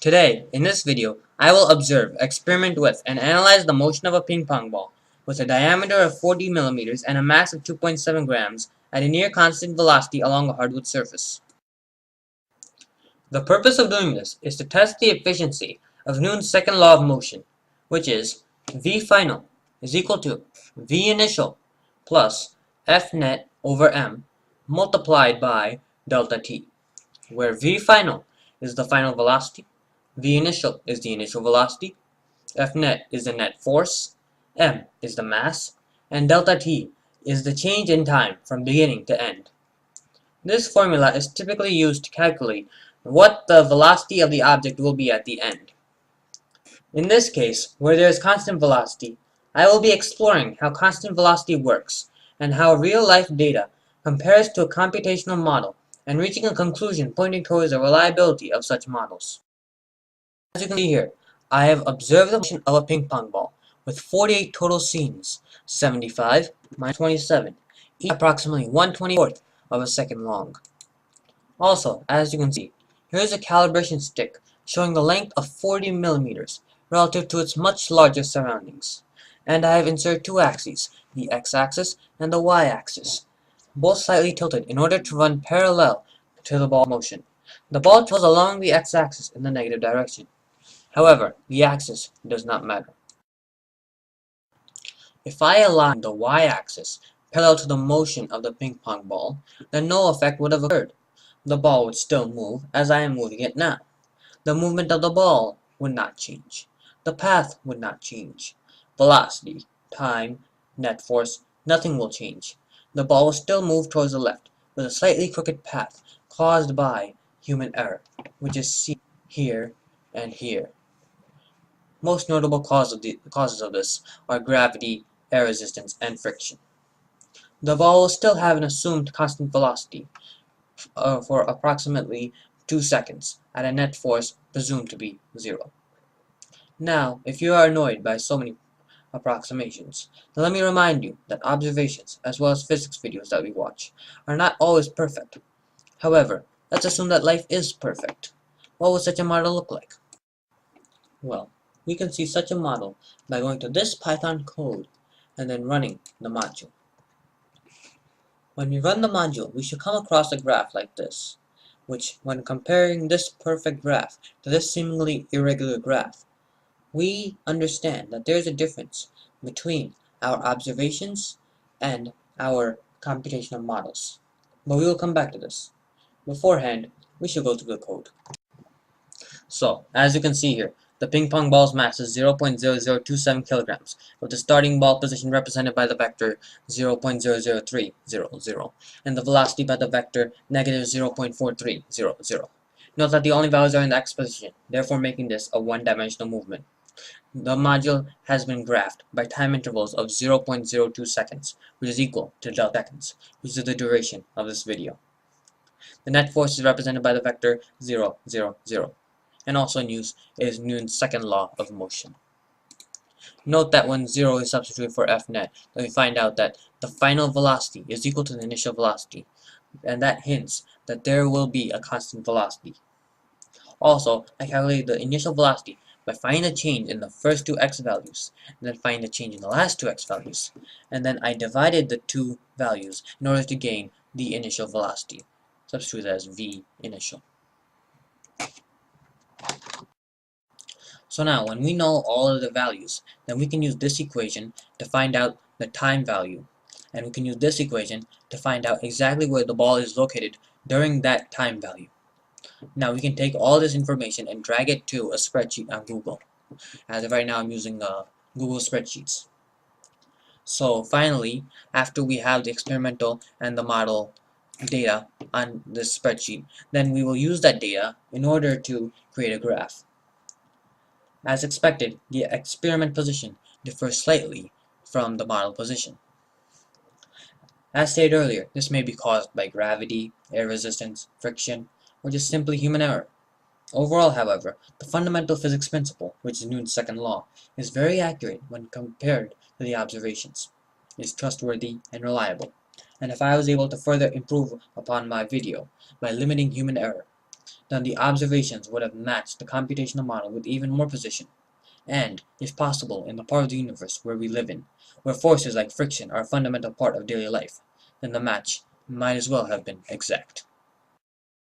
Today, in this video, I will observe, experiment with, and analyze the motion of a ping pong ball with a diameter of 40 millimeters and a mass of 2.7 grams at a near constant velocity along a hardwood surface. The purpose of doing this is to test the efficiency of Newton's second law of motion, which is V final is equal to V initial plus F net over m multiplied by delta t, where V final is the final velocity, V initial is the initial velocity, F net is the net force, m is the mass, and delta t is the change in time from beginning to end. This formula is typically used to calculate what the velocity of the object will be at the end. In this case, where there is constant velocity, I will be exploring how constant velocity works and how real-life data compares to a computational model and reaching a conclusion pointing towards the reliability of such models. As you can see here, I have observed the motion of a ping pong ball with 48 total scenes, 75 minus 27, each approximately 1/24th of a second long. Also, as you can see, here is a calibration stick showing the length of 40 millimeters relative to its much larger surroundings. And I have inserted two axes, the x-axis and the y-axis, both slightly tilted in order to run parallel to the ball motion. The ball travels along the x-axis in the negative direction. However, the axis does not matter. If I align the y-axis parallel to the motion of the ping pong ball, then no effect would have occurred. The ball would still move as I am moving it now. The movement of the ball would not change. The path would not change. Velocity, time, net force, nothing will change. The ball will still move towards the left with a slightly crooked path caused by human error, which is seen here and here. Most notable causes of this are gravity, air resistance, and friction. The ball will still have an assumed constant velocity for approximately 2 seconds at a net force presumed to be 0. Now, if you are annoyed by so many approximations, then let me remind you that observations, as well as physics videos that we watch, are not always perfect. However, let's assume that life is perfect. What would such a model look like? Well, we can see such a model by going to this Python code and then running the module. When we run the module, we should come across a graph like this, which, when comparing this perfect graph to this seemingly irregular graph, we understand that there is a difference between our observations and our computational models. But we will come back to this. Beforehand, we should go through the code. So, as you can see here, the ping pong ball's mass is 0.0027 kilograms, with the starting ball position represented by the vector 0.00300, and the velocity by the vector negative 0.4300. Note that the only values are in the x position, therefore making this a one-dimensional movement. The module has been graphed by time intervals of 0.02 seconds, which is equal to delta seconds, which is the duration of this video. The net force is represented by the vector 0, 0, 0. And also in use is Newton's second law of motion. Note that when 0 is substituted for F net, then we find out that the final velocity is equal to the initial velocity, and that hints that there will be a constant velocity. Also, I calculated the initial velocity by finding the change in the first two x values, and then finding the change in the last two x values, and then I divided the two values in order to gain the initial velocity, substituted as V initial. So now, when we know all of the values, then we can use this equation to find out the time value. And we can use this equation to find out exactly where the ball is located during that time value. Now, we can take all this information and drag it to a spreadsheet on Google. As of right now, I'm using Google Spreadsheets. So finally, after we have the experimental and the model data on this spreadsheet, then we will use that data in order to create a graph. As expected, the experiment position differs slightly from the model position. As stated earlier, this may be caused by gravity, air resistance, friction, or just simply human error. Overall, however, the fundamental physics principle, which is Newton's second law, is very accurate when compared to the observations. It is trustworthy and reliable, and if I was able to further improve upon my video by limiting human error, then the observations would have matched the computational model with even more precision. And, if possible, in the part of the universe where we live in, where forces like friction are a fundamental part of daily life, then the match might as well have been exact.